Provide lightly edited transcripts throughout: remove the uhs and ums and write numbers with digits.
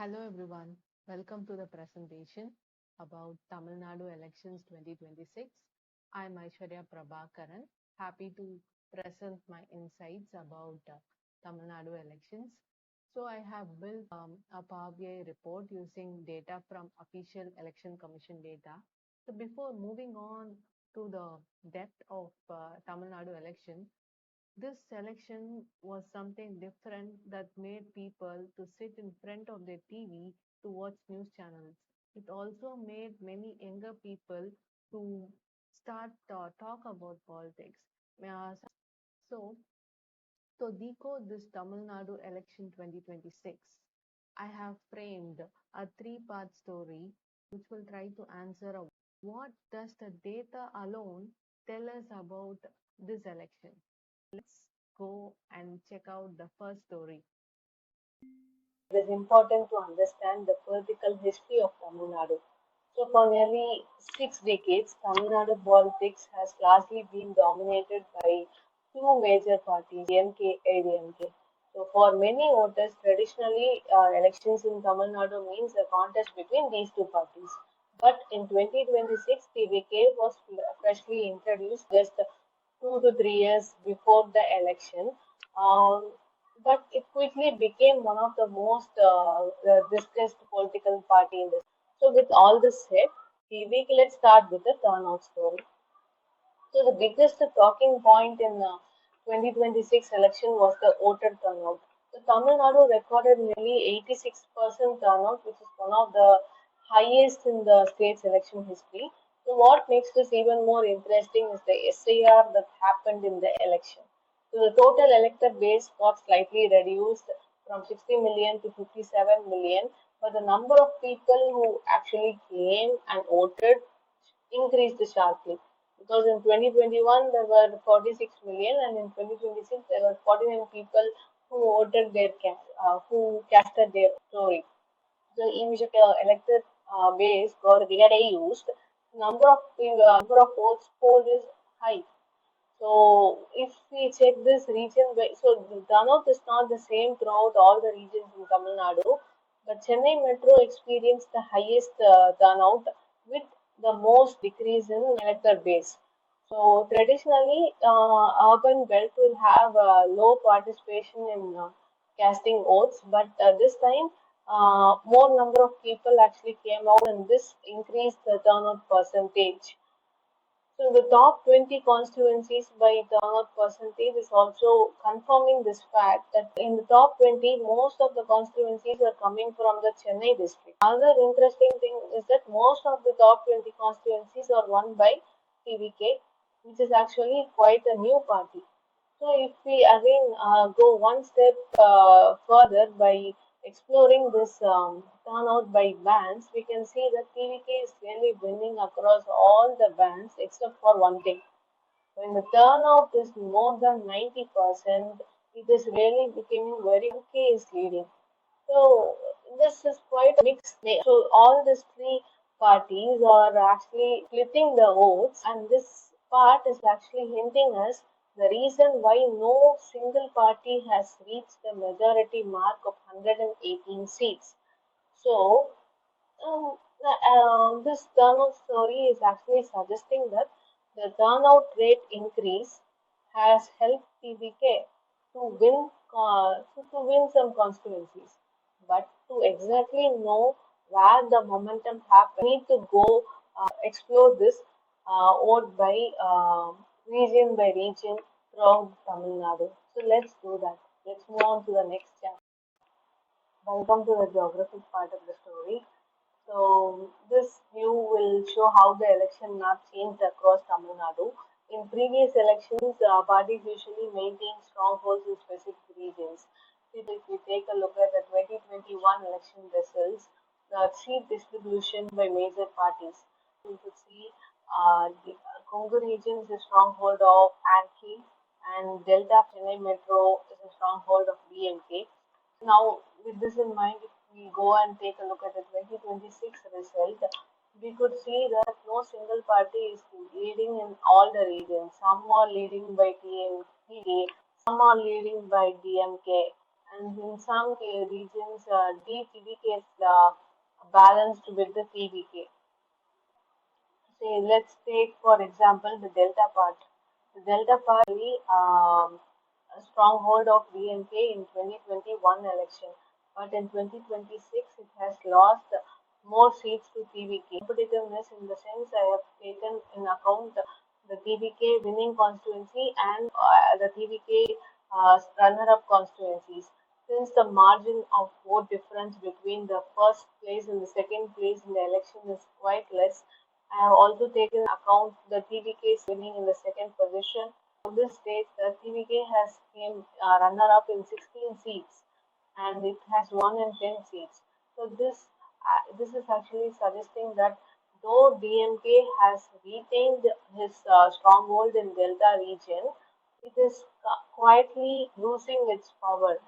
Hello everyone, welcome to the presentation about Tamil Nadu Elections 2026. I'm Aishwarya Prabhakaran, happy to present my insights about Tamil Nadu elections. So I have built a Power BI report using data from official election commission data. So before moving on to the depth of Tamil Nadu election, this selection was something different that made people to sit in front of their TV to watch news channels. It also made many younger people to start talk about politics. Uh, so, to decode this Tamil Nadu election 2026, I have framed a three-part story which will try to answer what does the data alone tell us about this election. Let's go and check out the first story. It is important to understand the political history of Tamil Nadu. So, for nearly 6 decades, Tamil Nadu politics has largely been dominated by two major parties, DMK and ADMK. So, for many voters, traditionally, elections in Tamil Nadu means a contest between these two parties. But in 2026, TVK was freshly introduced just 2 to 3 years before the election. Um, but it quickly became one of the most discussed political party in this. So with all this said, let's start with the turnout story. So the biggest talking point in 2026 election was the voter turnout. The Tamil Nadu recorded nearly 86% turnout, which is one of the highest in the state's election history. So what makes this even more interesting is the SAR that happened in the election. So the total elected base got slightly reduced from 60 million to 57 million, but the number of people who actually came and voted increased sharply because in 2021 there were 46 million and in 2026 there were 49 people who voted who casted their story. The immediate elected base got reduced. Number of votes polled is high. So if we check this region, so the turnout is not the same throughout all the regions in Tamil Nadu, but Chennai Metro experienced the highest turnout with the most decrease in elector base. So traditionally, urban belt will have low participation in casting votes, but this time more number of people actually came out, and this increased the turnout percentage. So the top 20 constituencies by turnout percentage is also confirming this fact that in the top 20, most of the constituencies are coming from the Chennai district. Another interesting thing is that most of the top 20 constituencies are won by TVK, which is actually quite a new party. So if we again go one step further by exploring this turnout by bands, we can see that TVK is really winning across all the bands except for one thing. When the turnout is more than 90%, it is really becoming very okay is leading. So this is quite a mixed. So all these three parties are actually splitting the votes, and this part is actually hinting us the reason why no single party has reached the majority mark of 118 seats. So this turnout story is actually suggesting that the turnout rate increase has helped TVK to win some constituencies. But to exactly know where the momentum happens, we need to go explore this vote by region throughout Tamil Nadu. So let's do that. Let's move on to the next chapter. Welcome to the geographic part of the story. So this view will show how the election map changed across Tamil Nadu. In previous elections, parties usually maintain strongholds in specific regions. If we take a look at the 2021 election results, the seat distribution by major parties, you could see the Kongu region is a stronghold of ANKI and Delta Chennai Metro is a stronghold of DMK. Now, with this in mind, if we go and take a look at the 2026 result, we could see that no single party is leading in all the regions. Some are leading by TMK, some are leading by DMK, and in some regions, DTVK is balanced with the TVK. Say, let's take for example the Delta part. The Delta part is a stronghold of DMK in 2021 election, but in 2026 it has lost more seats to TVK. Competitiveness in the sense I have taken in account the TVK winning constituency and the TVK runner-up constituencies. Since the margin of vote difference between the first place and the second place in the election is quite less, I have also taken account the TVK's winning in the second position. On this stage, the TVK has came runner-up in 16 seats, and it has won in 10 seats. So this is actually suggesting that though DMK has retained his stronghold in Delta region, it is quietly losing its power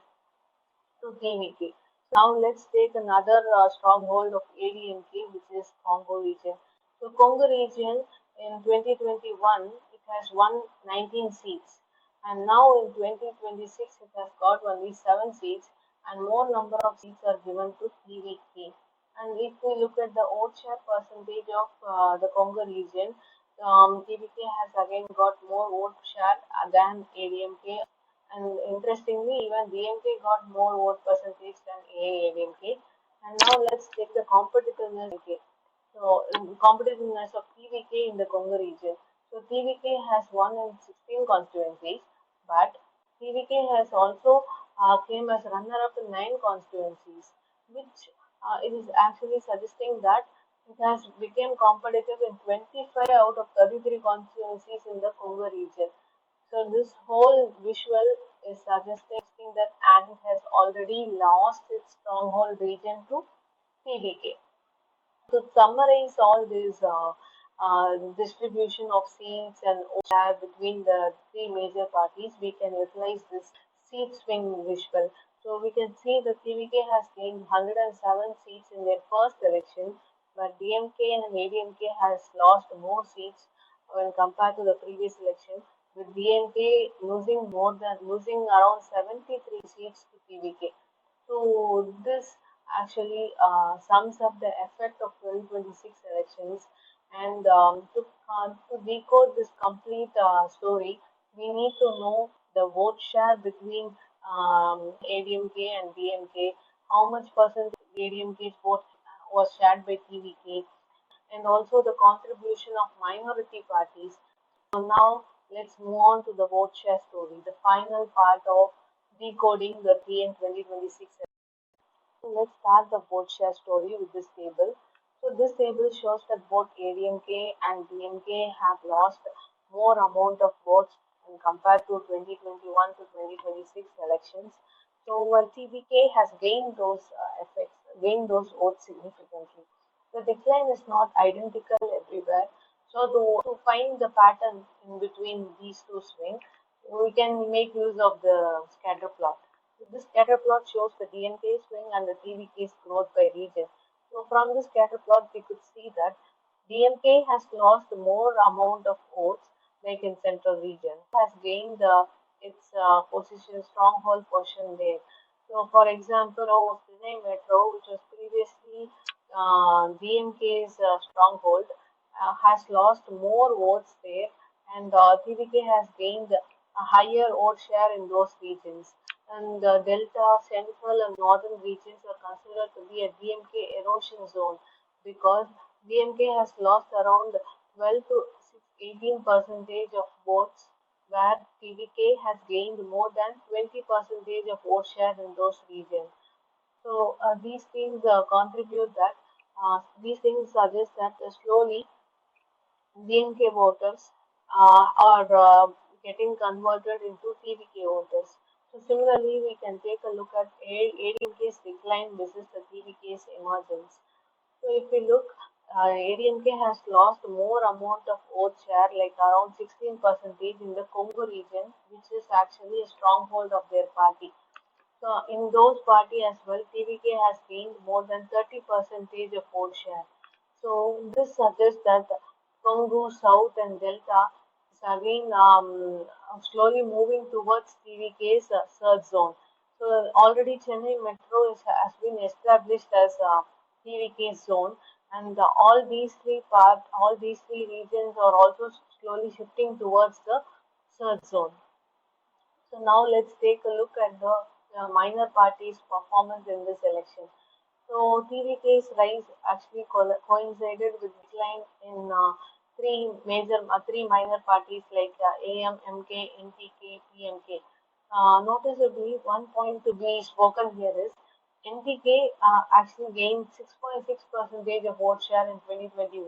to TVK. Now let's take another stronghold of ADMK, which is Congo region. So Congo region in 2021 it has won 19 seats, and now in 2026 it has got only 7 seats, and more number of seats are given to TVK. And if we look at the vote share percentage of the Congo region, TVK has again got more vote share than ADMK, and interestingly, even DMK got more vote percentage than AADMK. And now let's take the competitiveness. So, competitiveness of TVK in the Congo region. So, TVK has won in 16 constituencies, but TVK has also came as runner-up in 9 constituencies, which it is actually suggesting that it has become competitive in 25 out of 33 constituencies in the Congo region. So this whole visual is suggesting that ANT has already lost its stronghold region to TVK. To summarize all this distribution of seats and share between the three major parties, we can utilize this seat swing visual. So we can see that TVK has gained 107 seats in their first election, but DMK and ADMK has lost more seats when compared to the previous election, with DMK losing around 73 seats to TVK. So this actually sums up the effect of 2026 elections. And to decode this complete story, we need to know the vote share between ADMK and DMK, how much percent ADMK's vote was shared by TVK, and also the contribution of minority parties. So now let's move on to the vote share story, the final part of decoding the TN 2026. So let's start the vote share story with this table. So this table shows that both ADMK and DMK have lost more amount of votes when compared to 2021 to 2026 elections. So while TVK has gained those gained those votes significantly. The decline is not identical everywhere. So to find the pattern in between these two swings, we can make use of the scatter plot. This scatter plot shows the DMK swing and the TVK's growth by region. So from this scatter plot, we could see that DMK has lost more amount of votes, like in central region, has gained its position, stronghold position there. So, for example, Chennai Metro, which was previously DMK's stronghold, has lost more votes there, and TVK has gained a higher vote share in those regions. And the Delta, Central, and Northern regions are considered to be a DMK erosion zone because DMK has lost around 12 to 18 percentage of votes, where TVK has gained more than 20 percentage of vote share in those regions. So these things contribute that these things suggest that slowly DMK voters are getting converted into TVK voters. So similarly, we can take a look at ADMK's decline versus the TVK's emergence. So if we look, ADMK has lost more amount of vote share, like around 16 percentage in the Congo region, which is actually a stronghold of their party. So in those party as well, TVK has gained more than 30 percentage of vote share. So this suggests that Congo, South and Delta is again slowly moving towards TVK's surge zone. So already Chennai Metro has been established as a TVK zone, and all these three regions are also slowly shifting towards the search zone. So now let's take a look at the minor parties' performance in this election. So TVK's rise actually coincided with decline in three minor parties like AM, MK, NTK, PMK. Noticeably, one point to be spoken here is NTK actually gained 6.6 percentage of vote share in 2021,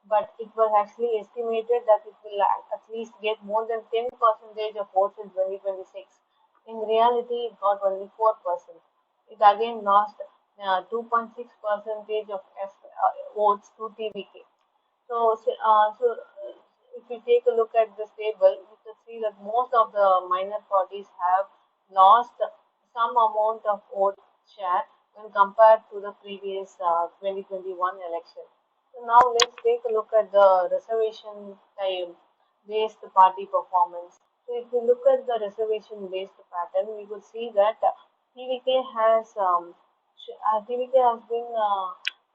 but it was actually estimated that it will at least get more than 10 percentage of votes in 2026. In reality, it got only 4%. It again lost 2.6 percentage of votes to TVK. If we take a look at this table, we can see that most of the minor parties have lost some amount of vote share when compared to the previous 2021 election. So now let's take a look at the reservation time based party performance. So if we look at the reservation based pattern, we will see that TVK has been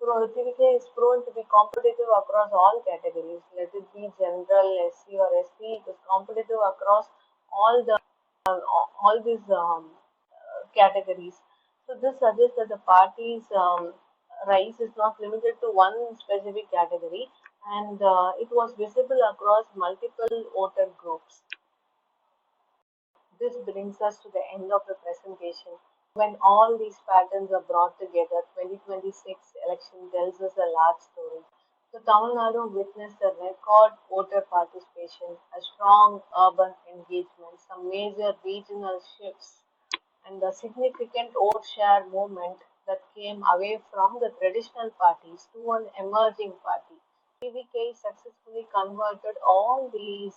TVK is proven to be competitive across all categories. Let it be general, SC or ST. It is competitive across all the all these categories. So this suggests that the party's rise is not limited to one specific category, and it was visible across multiple voter groups. This brings us to the end of the presentation. When all these patterns are brought together, 2026 election tells us a large story. So Tamil Nadu witnessed a record voter participation, a strong urban engagement, some major regional shifts, and the significant vote share movement that came away from the traditional parties to an emerging party. PVK successfully converted all these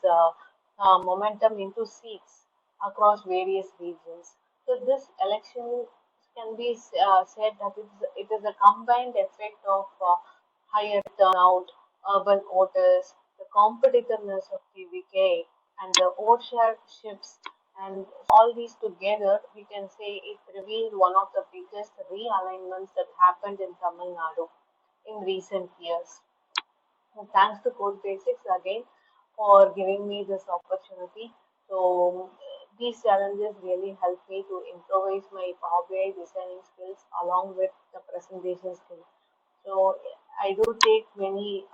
momentum into seats across various regions. So this election can be said that it is a combined effect of higher turnout, urban voters, the competitiveness of PVK, and the vote share shifts, and all these together, we can say it revealed one of the biggest realignments that happened in Tamil Nadu in recent years. And thanks to Code Basics again for giving me this opportunity. So these challenges really helped me to improvise my Power BI designing skills along with the presentation skills. So I do take many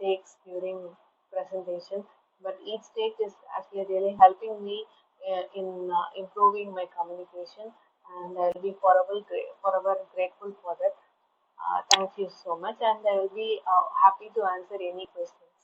takes during presentation, but each take is actually really helping me in improving my communication, and I'll be forever grateful for that. Thank you so much, and I will be happy to answer any questions.